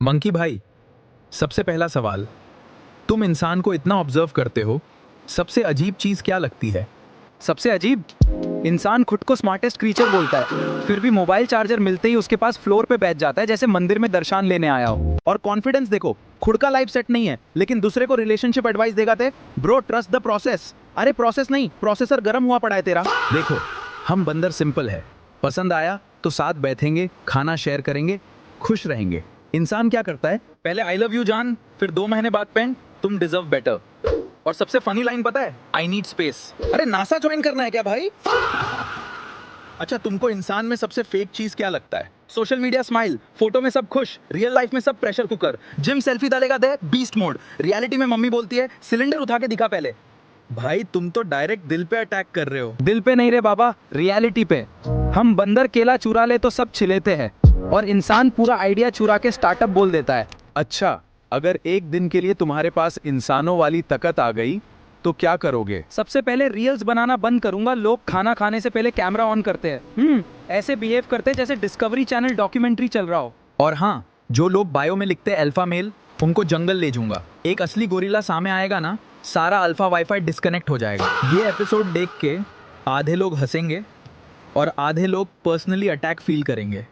Monkey भाई, सबसे पहला सवाल, तुम इंसान को इतना ऑब्जर्व करते हो, सबसे अजीब चीज क्या लगती है? सबसे अजीब, इंसान खुद को स्मार्टेस्ट क्रीचर बोलता है, फिर भी मोबाइल चार्जर मिलते ही उसके पास फ्लोर पे बैठ जाता है जैसे मंदिर में दर्शन लेने आया हो। और कॉन्फिडेंस देखो, खुद का लाइफ सेट नहीं है लेकिन दूसरे को रिलेशनशिप एडवाइस देगा थे। Bro, trust the process. अरे प्रोसेस नहीं, प्रोसेसर गर्म हुआ पड़ा है तेरा। देखो, हम बंदर सिंपल है, पसंद आया तो साथ बैठेंगे, खाना शेयर करेंगे, खुश रहेंगे। इंसान क्या करता है, पहले आई लव यू जान, फिर 2 महीने बाद पेन, तुम डिजर्व बेटर। और सबसे फनी लाइन पता है, आई नीड स्पेस। अरे नासा ज्वाइन करना है क्या भाई? अच्छा, तुमको इंसान में सबसे फेक चीज क्या लगता है? सोशल मीडिया स्माइल, फोटो में सब खुश, रियल लाइफ में सब प्रेशर कुकर। जिम सेल्फी डालेगा दे बीस्ट मोड, रियलिटी में मम्मी बोलती है सिलेंडर उठा के दिखा पहले। भाई तुम तो डायरेक्ट दिल पे अटैक कर रहे हो। दिल पे नहीं रे बाबा, रियलिटी पे। हम बंदर केला चुरा ले तो सब छिलेते हैं, और इंसान पूरा आइडिया चुरा के स्टार्टअप बोल देता है। अच्छा, अगर एक दिन के लिए तुम्हारे पास इंसानों वाली ताकत आ गई तो क्या करोगे? सबसे पहले रील्स बनाना बंद करूंगा। लोग खाना खाने से पहले कैमरा ऑन करते हैं, ऐसे बिहेव करते हैं जैसे डिस्कवरी चैनल डॉक्यूमेंट्री चल रहा हो। और हाँ, जो लोग बायो में लिखते हैं अल्फा मेल, उनको जंगल ले जाऊंगा। एक असली गोरिल्ला सामने आएगा ना, सारा अल्फा वाईफाई डिस्कनेक्ट हो जाएगा। ये एपिसोड देख के आधे लोग हंसेंगे और आधे लोग पर्सनली अटैक फील करेंगे।